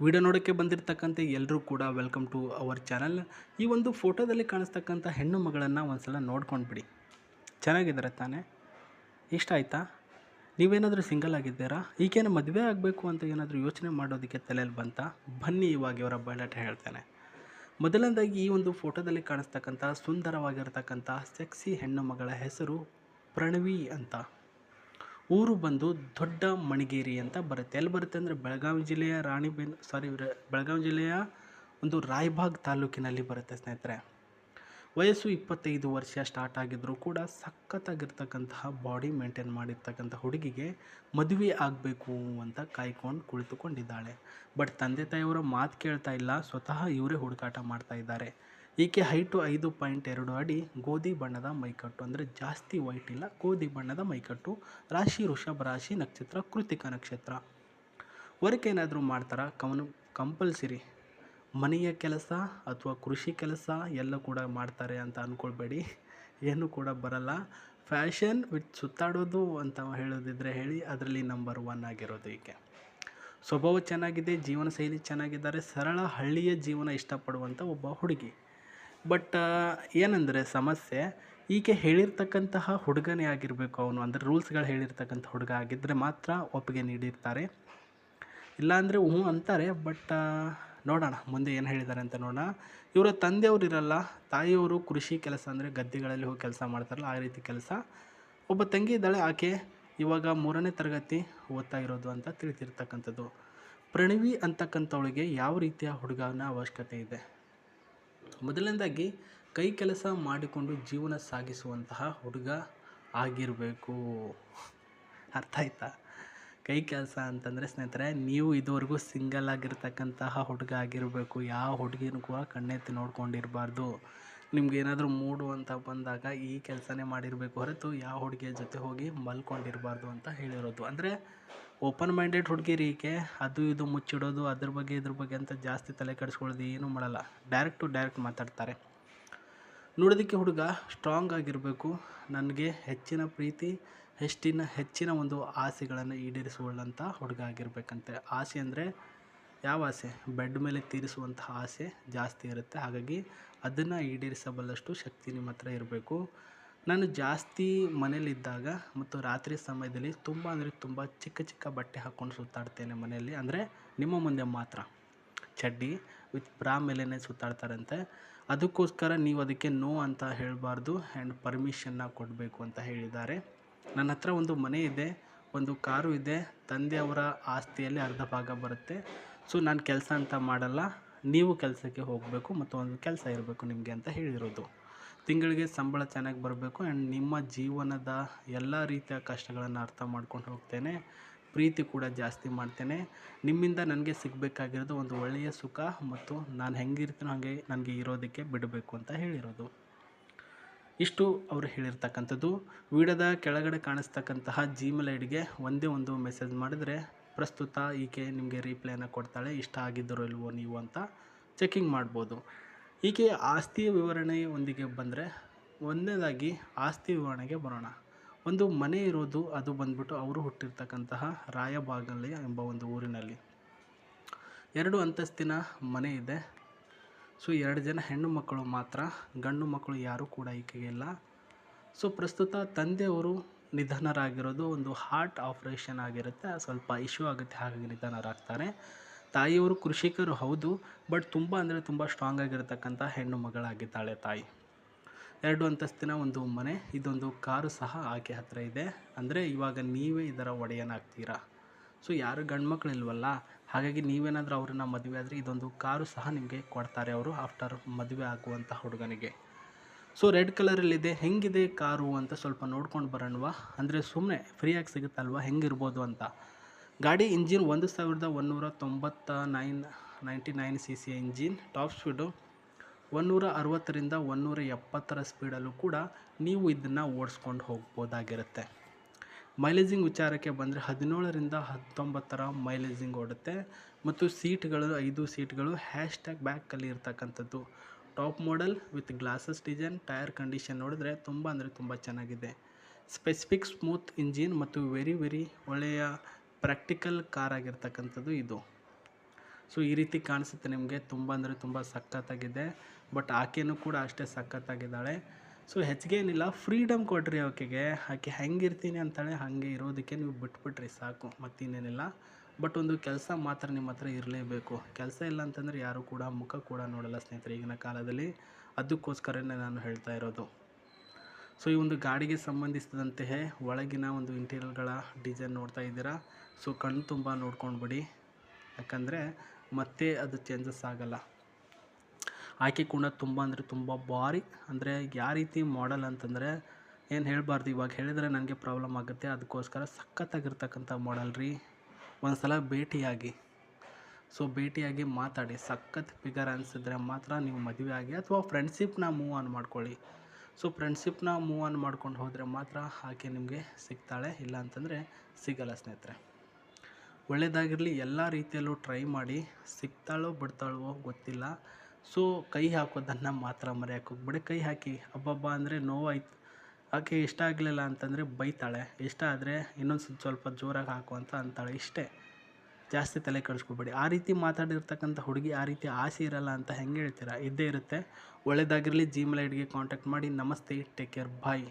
Video ನೋಡೋಕ್ಕೆ ಬಂದಿರತಕ್ಕಂಥ ಎಲ್ಲರೂ ಕೂಡ ವೆಲ್ಕಮ್ ಟು ಅವರ್ ಚಾನಲ್. ಈ ಒಂದು ಫೋಟೋದಲ್ಲಿ ಕಾಣಿಸ್ತಕ್ಕಂಥ ಹೆಣ್ಣು ಮಗಳನ್ನು ಒಂದ್ಸಲ ನೋಡ್ಕೊಂಡು ಬಿಡಿ. ಚೆನ್ನಾಗಿದ್ದಾರೆ ತಾನೇ? ಇಷ್ಟ ಆಯಿತಾ? ನೀವೇನಾದರೂ ಸಿಂಗಲ್ ಆಗಿದ್ದೀರಾ? ಈಗೇನು ಮದುವೆ ಆಗಬೇಕು ಅಂತ ಏನಾದರೂ ಯೋಚನೆ ಮಾಡೋದಕ್ಕೆ ತಲೆಯಲ್ಲಿ ಬಂತಾ? ಬನ್ನಿ ಇವಾಗ ಇವರ ಬಯೋಡಾಟ ಹೇಳ್ತೇನೆ. ಮೊದಲನೇದಾಗಿ ಈ ಒಂದು ಫೋಟೋದಲ್ಲಿ ಕಾಣಿಸ್ತಕ್ಕಂಥ ಸುಂದರವಾಗಿರ್ತಕ್ಕಂಥ ಸೆಕ್ಸಿ ಹೆಣ್ಣು ಮಗಳ ಹೆಸರು ಪ್ರಣವಿ ಅಂತ. ಊರು ಬಂದು ದೊಡ್ಡ ಮಣಿಗೇರಿ ಅಂತ ಬರುತ್ತೆ. ಎಲ್ಲಿ ಬರುತ್ತೆ ಅಂದರೆ ಬೆಳಗಾವಿ ಜಿಲ್ಲೆಯ ಬೆಳಗಾವಿ ಜಿಲ್ಲೆಯ ಒಂದು ರಾಯಬಾಗ್ ತಾಲೂಕಿನಲ್ಲಿ ಬರುತ್ತೆ ಸ್ನೇಹಿತರೆ. ವಯಸ್ಸು 25 ವರ್ಷ ಸ್ಟಾರ್ಟ್ ಆಗಿದ್ದರೂ ಕೂಡ ಸಖತ್ತಾಗಿರ್ತಕ್ಕಂತಹ ಬಾಡಿ ಮೇಂಟೈನ್ ಮಾಡಿರ್ತಕ್ಕಂಥ ಹುಡುಗಿಗೆ ಮದುವೆ ಆಗಬೇಕು ಅಂತ ಕಾಯ್ಕೊಂಡು ಕುಳಿತುಕೊಂಡಿದ್ದಾಳೆ. ಬಟ್ ತಂದೆ ತಾಯಿಯವರ ಮಾತು ಕೇಳ್ತಾ ಇಲ್ಲ, ಸ್ವತಃ ಇವರೇ ಹುಡುಕಾಟ ಮಾಡ್ತಾ ಇದ್ದಾರೆ. ಈಕೆ ಹೈಟು 5.2 ಅಡಿ, ಗೋಧಿ ಬಣ್ಣದ ಮೈಕಟ್ಟು, ಅಂದರೆ ಜಾಸ್ತಿ ವೈಟ್ ಇಲ್ಲ, ಗೋಧಿ ಬಣ್ಣದ ಮೈಕಟ್ಟು, ರಾಶಿ ವೃಷಭ ರಾಶಿ, ನಕ್ಷತ್ರ ಕೃತಿಕ ನಕ್ಷತ್ರ. ವರ್ಕ್ ಏನಾದರೂ ಮಾಡ್ತಾರಾ? ಕಂಪಲ್ಸರಿ ಮನೆಯ ಕೆಲಸ ಅಥವಾ ಕೃಷಿ ಕೆಲಸ ಎಲ್ಲ ಕೂಡ ಮಾಡ್ತಾರೆ ಅಂತ ಅಂದ್ಕೊಳ್ಬೇಡಿ. ಏನೂ ಕೂಡ ಬರಲ್ಲ. ಫ್ಯಾಷನ್ ವಿತ್ ಸುತ್ತಾಡೋದು ಅಂತ ಹೇಳೋದಿದ್ರೆ ಹೇಳಿ, ಅದರಲ್ಲಿ ನಂಬರ್ 1 ಆಗಿರೋದು ಈಕೆ. ಸ್ವಭಾವ ಚೆನ್ನಾಗಿದೆ, ಜೀವನ ಶೈಲಿ ಚೆನ್ನಾಗಿದ್ದಾರೆ, ಸರಳ ಹಳ್ಳಿಯ ಜೀವನ ಇಷ್ಟಪಡುವಂಥ ಒಬ್ಬ ಹುಡುಗಿ. ಬಟ್ ಏನಂದರೆ ಸಮಸ್ಯೆ, ಈಕೆ ಹೇಳಿರ್ತಕ್ಕಂತಹ ಹುಡುಗನೇ ಆಗಿರಬೇಕು ಅವನು, ಅಂದರೆ ರೂಲ್ಸ್ಗಳು ಹೇಳಿರ್ತಕ್ಕಂಥ ಹುಡುಗ ಆಗಿದ್ದರೆ ಮಾತ್ರ ಒಪ್ಪಿಗೆ ನೀಡಿರ್ತಾರೆ. ಇಲ್ಲಾಂದರೆ ಹ್ಞೂ ಅಂತಾರೆ. ಬಟ್ ನೋಡೋಣ ಮುಂದೆ ಏನು ಹೇಳಿದ್ದಾರೆ ಅಂತ ನೋಡೋಣ. ಇವರ ತಂದೆಯವರು ಇರಲ್ಲ, ತಾಯಿಯವರು ಕೃಷಿ ಕೆಲಸ, ಅಂದರೆ ಗದ್ದೆಗಳಲ್ಲಿ ಹೋಗಿ ಕೆಲಸ ಮಾಡ್ತಾರಲ್ಲ ಆ ರೀತಿ ಕೆಲಸ. ಒಬ್ಬ ತಂಗಿ ಇದ್ದಾಳೆ, ಆಕೆ ಇವಾಗ 3ನೇ ತರಗತಿ ಓದ್ತಾ ಇರೋದು ಅಂತ ತಿಳಿತಿರ್ತಕ್ಕಂಥದ್ದು. ಪ್ರಣವಿ ಅಂತಕ್ಕಂಥವಳಿಗೆ ಯಾವ ರೀತಿಯ ಹುಡುಗನ ಅವಶ್ಯಕತೆ ಇದೆ? ಮೊದಲನೇದಾಗಿ ಕೈ ಕೆಲಸ ಮಾಡಿಕೊಂಡು ಜೀವನ ಸಾಗಿಸುವಂತಹ ಹುಡುಗ ಆಗಿರಬೇಕು. ಅರ್ಥ ಆಯ್ತಾ? ಕೈ ಕೆಲಸ ಅಂತಂದರೆ ಸ್ನೇಹಿತರೆ, ನೀವು ಇದುವರೆಗೂ ಸಿಂಗಲ್ ಆಗಿರ್ತಕ್ಕಂತಹ ಹುಡುಗ ಆಗಿರಬೇಕು. ಯಾವ ಹುಡುಗಿನೂ ಕೂಡ ಕಣ್ಣೆತ್ತಿ ನೋಡ್ಕೊಂಡಿರಬಾರ್ದು. ನಿಮ್ಗೇನಾದರೂ ಮೂಡು ಅಂತ ಬಂದಾಗ ಈ ಕೆಲಸನೇ ಮಾಡಿರಬೇಕು ಹೊರತು ಯಾವ ಹುಡುಗಿಯ ಜೊತೆ ಹೋಗಿ ಮಲ್ಕೊಂಡಿರಬಾರ್ದು ಅಂತ ಹೇಳಿರೋದು. ಅಂದರೆ ಓಪನ್ ಮೈಂಡೆಡ್ ಹುಡುಗಿರಿಗೆ ಅದು ಇದು ಮುಚ್ಚಿಡೋದು, ಅದ್ರ ಬಗ್ಗೆ ಇದ್ರ ಬಗ್ಗೆ ಅಂತ ಜಾಸ್ತಿ ತಲೆ ಕೆಡಿಸ್ಕೊಳ್ಳೋದು ಏನೂ ಮಾಡಲ್ಲ. ಡೈರೆಕ್ಟ್ ಟು ಡೈರೆಕ್ಟ್ ಮಾತಾಡ್ತಾರೆ. ನೋಡೋದಕ್ಕೆ ಹುಡುಗ ಸ್ಟ್ರಾಂಗ್ ಆಗಿರಬೇಕು. ನನಗೆ ಹೆಚ್ಚಿನ ಪ್ರೀತಿ, ಹೆಚ್ಚಿನ ಒಂದು ಆಸೆಗಳನ್ನು ಈಡೇರಿಸುವಂಥ ಹುಡುಗ ಆಗಿರಬೇಕಂತೆ. ಆಸೆ ಅಂದರೆ ಯಾವ ಆಸೆ? ಬೆಡ್ ಮೇಲೆ ತೀರಿಸುವಂತಹ ಆಸೆ ಜಾಸ್ತಿ ಇರುತ್ತೆ. ಹಾಗಾಗಿ ಅದನ್ನು ಈಡೇರಿಸಬಲ್ಲಷ್ಟು ಶಕ್ತಿ ನಿಮ್ಮ ಹತ್ರ ಇರಬೇಕು. ನಾನು ಜಾಸ್ತಿ ಮನೇಲಿದ್ದಾಗ ಮತ್ತು ರಾತ್ರಿ ಸಮಯದಲ್ಲಿ ತುಂಬ ಅಂದರೆ ತುಂಬ ಚಿಕ್ಕ ಚಿಕ್ಕ ಬಟ್ಟೆ ಹಾಕ್ಕೊಂಡು ಸುತ್ತಾಡ್ತೇನೆ ಮನೆಯಲ್ಲಿ. ಅಂದರೆ ನಿಮ್ಮ ಮುಂದೆ ಮಾತ್ರ ಚಡ್ಡಿ ವಿತ್ ಬ್ರಾ ಮೇಲೇ ಸುತ್ತಾಡ್ತಾರಂತೆ. ಅದಕ್ಕೋಸ್ಕರ ನೀವು ಅದಕ್ಕೆ ನೋ ಅಂತ ಹೇಳಬಾರ್ದು ಆ್ಯಂಡ್ ಪರ್ಮಿಷನ್ನ ಕೊಡಬೇಕು ಅಂತ ಹೇಳಿದ್ದಾರೆ. ನನ್ನ ಹತ್ರ ಒಂದು ಮನೆ ಇದೆ, ಒಂದು ಕಾರು ಇದೆ, ತಂದೆಯವರ ಆಸ್ತಿಯಲ್ಲಿ ಅರ್ಧ ಭಾಗ ಬರುತ್ತೆ. ಸೊ ನಾನು ಕೆಲಸ ಅಂತ ಮಾಡಲ್ಲ, ನೀವು ಕೆಲಸಕ್ಕೆ ಹೋಗಬೇಕು ಮತ್ತು ಒಂದು ಕೆಲಸ ಇರಬೇಕು ನಿಮಗೆ ಅಂತ ಹೇಳಿರೋದು. ತಿಂಗಳಿಗೆ ಸಂಬಳ ಚೆನ್ನಾಗಿ ಬರಬೇಕು ಆ್ಯಂಡ್ ನಿಮ್ಮ ಜೀವನದ ಎಲ್ಲ ರೀತಿಯ ಕಷ್ಟಗಳನ್ನು ಅರ್ಥ ಮಾಡ್ಕೊಂಡು ಹೋಗ್ತೇನೆ. ಪ್ರೀತಿ ಕೂಡ ಜಾಸ್ತಿ ಮಾಡ್ತೇನೆ. ನಿಮ್ಮಿಂದ ನನಗೆ ಸಿಗಬೇಕಾಗಿರೋದು ಒಂದು ಒಳ್ಳೆಯ ಸುಖ ಮತ್ತು ನಾನು ಹೆಂಗಿರ್ತೀನೋ ಹಾಗೆ ನನಗೆ ಇರೋದಕ್ಕೆ ಬಿಡಬೇಕು ಅಂತ ಹೇಳಿರೋದು. ಇಷ್ಟು ಅವರು ಹೇಳಿರ್ತಕ್ಕಂಥದ್ದು. ವಿಡಿಯೋದ ಕೆಳಗಡೆ ಕಾಣಿಸ್ತಕ್ಕಂತಹ ಜಿಮೇಲ್ ಐಡಿಗೆ ಒಂದೇ ಒಂದು ಮೆಸೇಜ್ ಮಾಡಿದರೆ ಪ್ರಸ್ತುತ ಈಕೆ ನಿಮಗೆ ರಿಪ್ಲೈನ ಕೊಡ್ತಾಳೆ, ಇಷ್ಟ ಆಗಿದ್ದರೋ ಇಲ್ವೋ ನೀವು ಅಂತ ಚೆಕಿಂಗ್ ಮಾಡ್ಬೋದು. ಈಕೆ ಆಸ್ತಿಯ ವಿವರಣೆಯೊಂದಿಗೆ ಬಂದರೆ, ಒಂದನೇದಾಗಿ ಆಸ್ತಿ ವಿವರಣೆಗೆ ಬರೋಣ. ಒಂದು ಮನೆ ಇರೋದು, ಅದು ಬಂದ್ಬಿಟ್ಟು ಅವರು ಹುಟ್ಟಿರ್ತಕ್ಕಂತಹ ರಾಯಬಾಗಲ್ಲಿ ಎಂಬ ಒಂದು ಊರಿನಲ್ಲಿ 2 ಅಂತಸ್ತಿನ ಮನೆ ಇದೆ. ಸೊ 2 ಜನ ಹೆಣ್ಣು ಮಕ್ಕಳು ಮಾತ್ರ, ಗಂಡು ಮಕ್ಕಳು ಯಾರೂ ಕೂಡ ಈಕೆಗೆ ಇಲ್ಲ. ಸೊ ಪ್ರಸ್ತುತ ತಂದೆಯವರು ನಿಧನರಾಗಿರೋದು, ಒಂದು ಹಾರ್ಟ್ ಆಪ್ರೇಷನ್ ಆಗಿರುತ್ತೆ, ಸ್ವಲ್ಪ ಇಶ್ಯೂ ಆಗುತ್ತೆ, ಹಾಗಾಗಿ ನಿಧನರಾಗ್ತಾರೆ. ತಾಯಿಯವರು ಕೃಷಿಕರು ಹೌದು, ಬಟ್ ತುಂಬ ಅಂದರೆ ತುಂಬ ಸ್ಟ್ರಾಂಗ್ ಆಗಿರತಕ್ಕಂಥ ಹೆಣ್ಣು ಮಗಳಾಗಿದ್ದಾಳೆ ತಾಯಿ. 2 ಅಂತಸ್ತಿನ ಒಂದು ಮನೆ, ಇದೊಂದು ಕಾರು ಸಹ ಆಕೆ ಹತ್ತಿರ ಇದೆ. ಅಂದರೆ ಇವಾಗ ನೀವೇ ಇದರ ಒಡೆಯನಾಗ್ತೀರಾ. ಸೊ ಯಾರು ಗಂಡು ಮಕ್ಕಳು ಇಲ್ವಲ್ಲ, ಹಾಗಾಗಿ ನೀವೇನಾದರೂ ಅವ್ರನ್ನ ಮದುವೆ ಆದರೆ ಇದೊಂದು ಕಾರು ಸಹ ನಿಮಗೆ ಕೊಡ್ತಾರೆ ಅವರು ಆಫ್ಟರ್ ಮದುವೆ ಆಗುವಂಥ ಹುಡುಗನಿಗೆ. ಸೊ ರೆಡ್ ಕಲರಲ್ಲಿದೆ. ಹೆಂಗಿದೆ ಕಾರು ಅಂತ ಸ್ವಲ್ಪ ನೋಡ್ಕೊಂಡು ಬರೋಣವಾ? ಅಂದರೆ ಸುಮ್ಮನೆ ಫ್ರೀಯಾಗಿ ಸಿಗುತ್ತಲ್ವ, ಹೆಂಗಿರ್ಬೋದು ಅಂತ. ಗಾಡಿ engine 1199 cc engine, top speed 160ರಿಂದ 170 ಸ್ಪೀಡಲ್ಲೂ ಕೂಡ ನೀವು ಇದನ್ನು ಓಡಿಸ್ಕೊಂಡು ಹೋಗ್ಬೋದಾಗಿರುತ್ತೆ. ಮೈಲೇಜಿಂಗ್ ವಿಚಾರಕ್ಕೆ ಬಂದರೆ 17ರಿಂದ 19 ಮೈಲೇಜಿಂಗ್ ಓಡುತ್ತೆ. ಮತ್ತು ಸೀಟ್ಗಳು 5 ಸೀಟ್ಗಳು ಬ್ಯಾಕಲ್ಲಿ ಇರ್ತಕ್ಕಂಥದ್ದು. Top model with glasses design. Tyre condition ನೋಡಿದ್ರೆ ತುಂಬ ಅಂದರೆ ತುಂಬ ಚೆನ್ನಾಗಿದೆ. ಸ್ಪೆಸಿಫಿಕ್ ಸ್ಮೂತ್ ಇಂಜಿನ್ ಮತ್ತು ವೆರಿ ಒಳ್ಳೆಯ ಪ್ರಾಕ್ಟಿಕಲ್ ಕಾರ್ ಆಗಿರ್ತಕ್ಕಂಥದ್ದು ಇದು. ಸೊ ಈ ರೀತಿ ಕಾಣಿಸುತ್ತೆ ನಿಮಗೆ, ತುಂಬ ಅಂದರೆ ತುಂಬ ಸಖತ್ತಾಗಿದೆ. ಬಟ್ ಆಕೆಯೂ ಕೂಡ ಅಷ್ಟೇ ಸಖತ್ತಾಗಿದ್ದಾಳೆ. ಸೊ ಹೆಚ್ಚಿಗೇನಿಲ್ಲ, ಫ್ರೀಡಮ್ ಕೊಡ್ರಿ ಆಕೆಗೆ. ಆಕೆ ಹೆಂಗಿರ್ತೀನಿ ಅಂತಾಳೆ ಹಾಗೆ ಇರೋದಕ್ಕೆ ನೀವು ಬಿಟ್ಬಿಟ್ರಿ ಸಾಕು, ಮತ್ತಿನ್ನೇನಿಲ್ಲ. ಬಟ್ ಒಂದು ಕೆಲಸ ಮಾತ್ರ ನಿಮ್ಮ ಹತ್ರ ಇರಲೇಬೇಕು. ಕೆಲಸ ಇಲ್ಲ ಅಂತಂದರೆ ಯಾರೂ ಕೂಡ ಮುಖ ಕೂಡ ನೋಡಲ್ಲ ಸ್ನೇಹಿತರೆ ಈಗಿನ ಕಾಲದಲ್ಲಿ. ಅದಕ್ಕೋಸ್ಕರನೇ ನಾನು ಹೇಳ್ತಾ ಇರೋದು. ಸೊ ಈ ಒಂದು ಗಾಡಿಗೆ ಸಂಬಂಧಿಸಿದಂತೆ ಒಳಗಿನ ಒಂದು ಇಂಟೀರಿಯರ್ಗಳ ಡಿಸೈನ್ ನೋಡ್ತಾ ಇದ್ದೀರಾ. ಸೊ ಕಣ್ಣು ತುಂಬ ನೋಡ್ಕೊಂಡ್ಬಿಡಿ, ಯಾಕಂದರೆ ಮತ್ತೆ ಅದು ಚೇಂಜಸ್ ಆಗಲ್ಲ. ಆಕೆ ಕೂಡ ತುಂಬ ಅಂದರೆ ತುಂಬ ಭಾರಿ, ಅಂದರೆ ಯಾವ ರೀತಿ ಮಾಡೆಲ್ ಅಂತಂದರೆ ಏನು ಹೇಳಬಾರ್ದು, ಇವಾಗ ಹೇಳಿದರೆ ನನಗೆ ಪ್ರಾಬ್ಲಮ್ ಆಗುತ್ತೆ. ಅದಕ್ಕೋಸ್ಕರ ಸಖತ್ತಾಗಿರ್ತಕ್ಕಂಥ ಮಾಡೆಲ್ ರೀ. ಒಂದು ಸಲ ಭೇಟಿಯಾಗಿ, ಸೊ ಭೇಟಿಯಾಗಿ ಮಾತಾಡಿ. ಸಖತ್ ಫಿಗರ್ ಅನಿಸಿದ್ರೆ ಮಾತ್ರ ನೀವು ಮದುವೆ ಆಗಿ ಅಥವಾ ಫ್ರೆಂಡ್ಶಿಪ್ನ ಮೂವ್ ಆನ್ ಮಾಡ್ಕೊಳ್ಳಿ. ಸೊ ಫ್ರೆಂಡ್ಶಿಪ್ನ ಮೂವ್ ಆನ್ ಮಾಡ್ಕೊಂಡು ಹೋದರೆ ಮಾತ್ರ ಆಕೆ ನಿಮಗೆ ಸಿಗ್ತಾಳೆ, ಇಲ್ಲ ಅಂತಂದರೆ ಸಿಗಲ್ಲ ಸ್ನೇಹಿತರೆ. ಒಳ್ಳೆಯದಾಗಿರಲಿ, ಎಲ್ಲ ರೀತಿಯಲ್ಲೂ ಟ್ರೈ ಮಾಡಿ. ಸಿಗ್ತಾಳೋ ಬಿಡ್ತಾಳೋ ಗೊತ್ತಿಲ್ಲ. ಸೊ ಕೈ ಹಾಕೋದನ್ನು ಮಾತ್ರ ಮರೆಯೋಕೆ ಹೋಗ್ಬೇಡಿ. ಕೈ ಹಾಕಿ ಅಬ್ಬಬ್ಬ ಅಂದರೆ ನೋವಾಯ್ತು, ಆಕೆ ಇಷ್ಟ ಆಗಲಿಲ್ಲ ಅಂತಂದರೆ ಬೈತಾಳೆ, ಇಷ್ಟ ಆದರೆ ಇನ್ನೊಂದು ಸ್ವಲ್ಪ ಜೋರಾಗಿ ಹಾಕು ಅಂತ ಅಂತಾಳೆ. ಇಷ್ಟೇ, ಜಾಸ್ತಿ ತಲೆ ಕೆಡಿಸ್ಕೊಬೇಡಿ. ಆ ರೀತಿ ಮಾತಾಡಿರ್ತಕ್ಕಂಥ ಹುಡುಗಿ ಆ ರೀತಿ ಆಸೆ ಇರಲ್ಲ ಅಂತ ಹೆಂಗೆ ಹೇಳ್ತೀರಾ? ಇದ್ದೇ ಇರುತ್ತೆ. ಒಳ್ಳೆಯದಾಗಿರಲಿ. ಜಿಮೇಲ್ ಐ ಡಿಗೆ ಕಾಂಟ್ಯಾಕ್ಟ್ ಮಾಡಿ. ನಮಸ್ತೆ, ಟೇಕ್ ಕೇರ್, ಬಾಯ್.